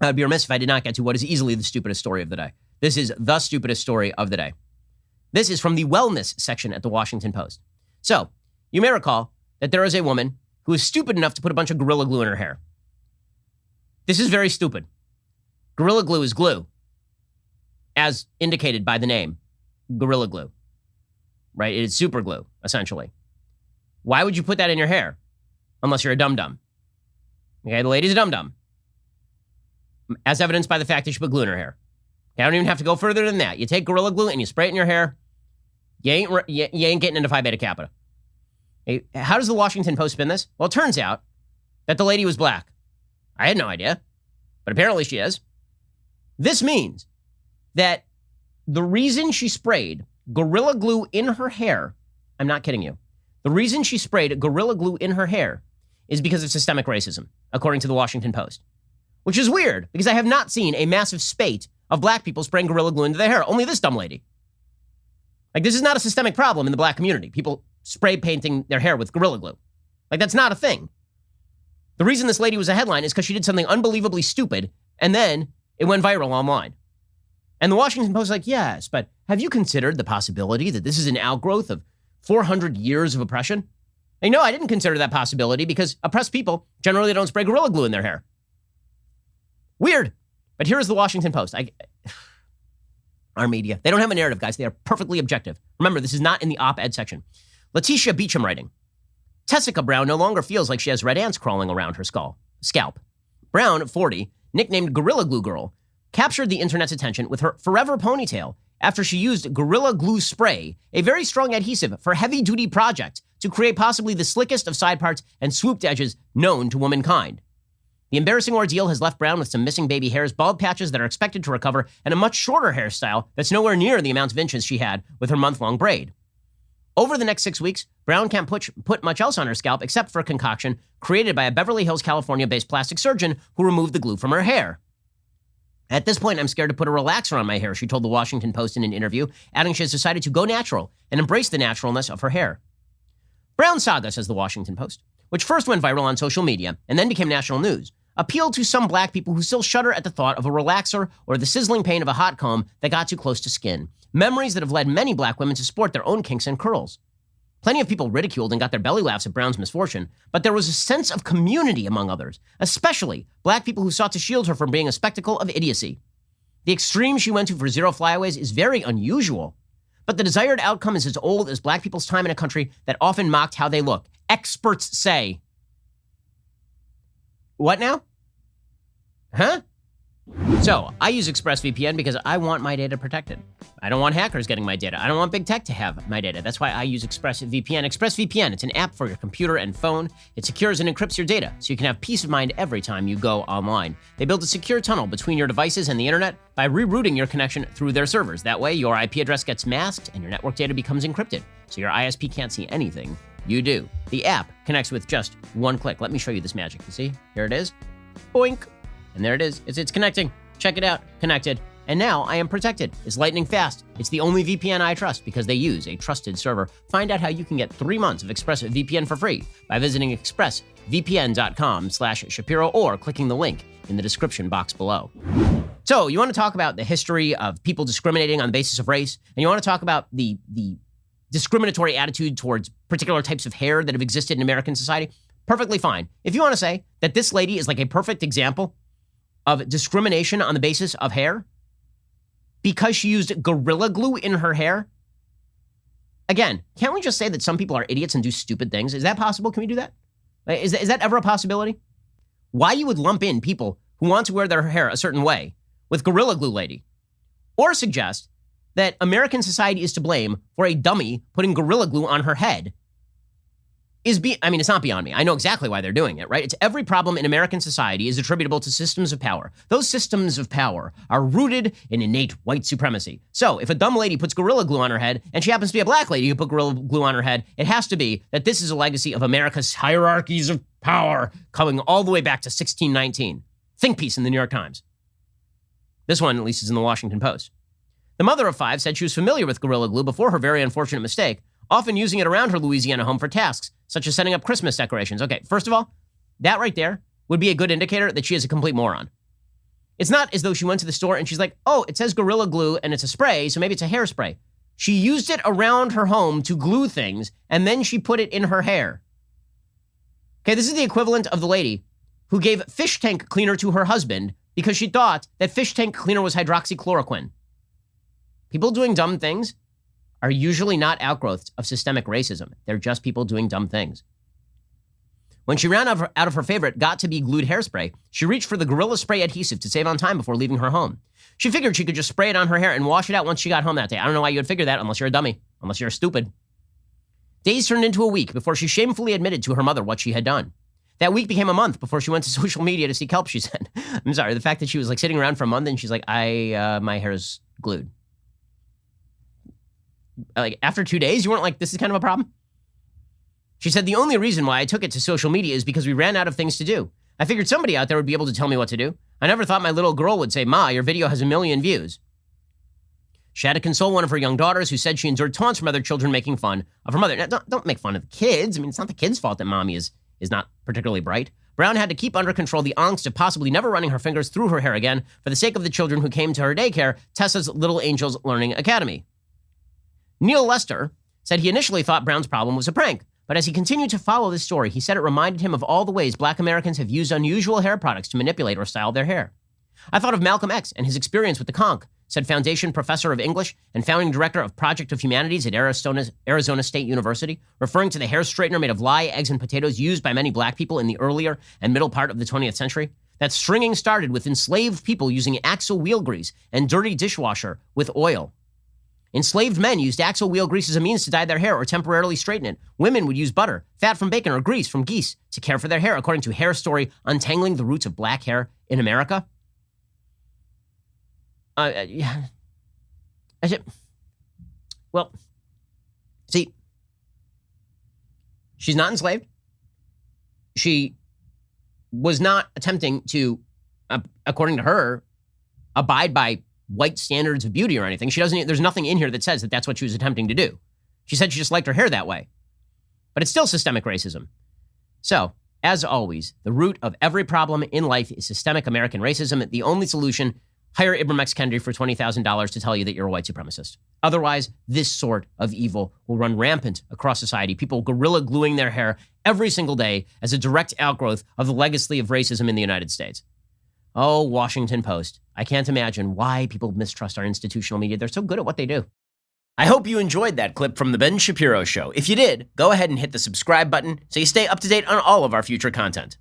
I would be remiss if I did not get to what is easily the stupidest story of the day. This is the stupidest story of the day. This is from the wellness section at the Washington Post. So, you may recall that there is a woman who is stupid enough to put a bunch of Gorilla Glue in her hair. This is very stupid. Gorilla Glue is glue, as indicated by the name, Gorilla Glue. Right? It is super glue, essentially. Why would you put that in your hair? Unless you're a dum-dum. Okay, the lady's a dum-dum. As evidenced by the fact that she put glue in her hair. Okay, I don't even have to go further than that. You take Gorilla Glue and you spray it in your hair, you ain't getting into Phi Beta Kappa. Hey, how does the Washington Post spin this? Well, it turns out that the lady was black. I had no idea, but apparently she is. This means that the reason she sprayed Gorilla Glue in her hair, I'm not kidding you, the reason she sprayed Gorilla Glue in her hair is because of systemic racism, according to the Washington Post. Which is weird, because I have not seen a massive spate of black people spraying Gorilla Glue into their hair. Only this dumb lady. Like, this is not a systemic problem in the black community. People spray painting their hair with Gorilla Glue. Like, that's not a thing. The reason this lady was a headline is because she did something unbelievably stupid, and then it went viral online. And the Washington Post is like, yes, but have you considered the possibility that this is an outgrowth of 400 years of oppression? And no, I didn't consider that possibility because oppressed people generally don't spray Gorilla Glue in their hair. Weird. But here is the Washington Post. Our media. They don't have a narrative, guys. They are perfectly objective. Remember, this is not in the op-ed section. Letitia Beecham writing. Tessica Brown no longer feels like she has red ants crawling around her scalp. Brown, 40, nicknamed Gorilla Glue Girl, captured the internet's attention with her forever ponytail after she used Gorilla Glue spray, a very strong adhesive for heavy-duty projects, to create possibly the slickest of side parts and swooped edges known to womankind. The embarrassing ordeal has left Brown with some missing baby hairs, bald patches that are expected to recover, and a much shorter hairstyle that's nowhere near the amount of inches she had with her month-long braid. Over the next 6 weeks, Brown can't put much else on her scalp except for a concoction created by a Beverly Hills, California-based plastic surgeon who removed the glue from her hair. At this point, I'm scared to put a relaxer on my hair, she told the Washington Post in an interview, adding she has decided to go natural and embrace the naturalness of her hair. Brown's saga, says the Washington Post, which first went viral on social media and then became national news, appealed to some black people who still shudder at the thought of a relaxer or the sizzling pain of a hot comb that got too close to skin. Memories that have led many black women to sport their own kinks and curls. Plenty of people ridiculed and got their belly laughs at Brown's misfortune, but there was a sense of community among others, especially black people who sought to shield her from being a spectacle of idiocy. The extreme she went to for zero flyaways is very unusual, but the desired outcome is as old as black people's time in a country that often mocked how they look. Experts say. What now? Huh? So, I use ExpressVPN because I want my data protected. I don't want hackers getting my data. I don't want big tech to have my data. That's why I use ExpressVPN. ExpressVPN, it's an app for your computer and phone. It secures and encrypts your data, so you can have peace of mind every time you go online. They build a secure tunnel between your devices and the internet by rerouting your connection through their servers. That way, your IP address gets masked and your network data becomes encrypted, so your ISP can't see anything you do. The app connects with just one click. Let me show you this magic. You see? Here it is. Boink. And there it is. It's connecting. Check it out. Connected. And now I am protected. It's lightning fast. It's the only VPN I trust because they use a trusted server. Find out how you can get 3 months of ExpressVPN for free by visiting expressvpn.com/Shapiro or clicking the link in the description box below. So you want to talk about the history of people discriminating on the basis of race, and you want to talk about the discriminatory attitude towards particular types of hair that have existed in American society? Perfectly fine. If you want to say that this lady is like a perfect example of discrimination on the basis of hair because she used Gorilla Glue in her hair, again, can't we just say that some people are idiots and do stupid things? Is that possible? Can we do that? Is that ever a possibility? Why you would lump in people who want to wear their hair a certain way with Gorilla Glue lady, or suggest that American society is to blame for a dummy putting Gorilla Glue on her head it's not beyond me. I know exactly why they're doing it, right? It's every problem in American society is attributable to systems of power. Those systems of power are rooted in innate white supremacy. So if a dumb lady puts Gorilla Glue on her head, and she happens to be a black lady who put Gorilla Glue on her head, it has to be that this is a legacy of America's hierarchies of power coming all the way back to 1619. Think piece in the New York Times. This one, at least, is in the Washington Post. The mother of 5 said she was familiar with Gorilla Glue before her very unfortunate mistake, often using it around her Louisiana home for tasks, such as setting up Christmas decorations. Okay, first of all, that right there would be a good indicator that she is a complete moron. It's not as though she went to the store and she's like, oh, it says Gorilla Glue and it's a spray, so maybe it's a hairspray. She used it around her home to glue things, and then she put it in her hair. Okay, this is the equivalent of the lady who gave fish tank cleaner to her husband because she thought that fish tank cleaner was hydroxychloroquine. People doing dumb things are usually not outgrowths of systemic racism. They're just people doing dumb things. When she ran out of her favorite got-to-be glued hairspray, she reached for the Gorilla Spray adhesive to save on time before leaving her home. She figured she could just spray it on her hair and wash it out once she got home that day. I don't know why you would figure that unless you're a dummy, unless you're stupid. Days turned into a week before she shamefully admitted to her mother what she had done. That week became a month before she went to social media to seek help, she said. I'm sorry, the fact that she was like sitting around for a month and she's like, my hair is glued. Like after 2 days, you weren't like, this is kind of a problem? She said, the only reason why I took it to social media is because we ran out of things to do. I figured somebody out there would be able to tell me what to do. I never thought my little girl would say, Ma, your video has 1 million views. She had to console one of her young daughters who said she endured taunts from other children making fun of her mother. Now, don't make fun of the kids. I mean, it's not the kids' fault that mommy is not particularly bright. Brown had to keep under control the angst of possibly never running her fingers through her hair again for the sake of the children who came to her daycare, Tessa's Little Angels Learning Academy. Neil Lester said he initially thought Brown's problem was a prank, but as he continued to follow this story, he said it reminded him of all the ways Black Americans have used unusual hair products to manipulate or style their hair. I thought of Malcolm X and his experience with the conch, said Foundation Professor of English and founding director of Project of Humanities at Arizona State University, referring to the hair straightener made of lye, eggs, and potatoes used by many Black people in the earlier and middle part of the 20th century. That stringing started with enslaved people using axle wheel grease and dirty dishwasher with oil. Enslaved men used axle wheel grease as a means to dye their hair or temporarily straighten it. Women would use butter, fat from bacon, or grease from geese to care for their hair, according to Hair Story, Untangling the Roots of Black Hair in America. Yeah. Well, see, she's not enslaved. She was not attempting to, according to her, abide by white standards of beauty or anything. There's nothing in here that says that that's what she was attempting to do. She said she just liked her hair that way. But it's still systemic racism. So, as always, the root of every problem in life is systemic American racism. The only solution, hire Ibram X. Kendi for $20,000 to tell you that you're a white supremacist. Otherwise, this sort of evil will run rampant across society. People gorilla gluing their hair every single day as a direct outgrowth of the legacy of racism in the United States. Oh, Washington Post. I can't imagine why people mistrust our institutional media. They're so good at what they do. I hope you enjoyed that clip from The Ben Shapiro Show. If you did, go ahead and hit the subscribe button so you stay up to date on all of our future content.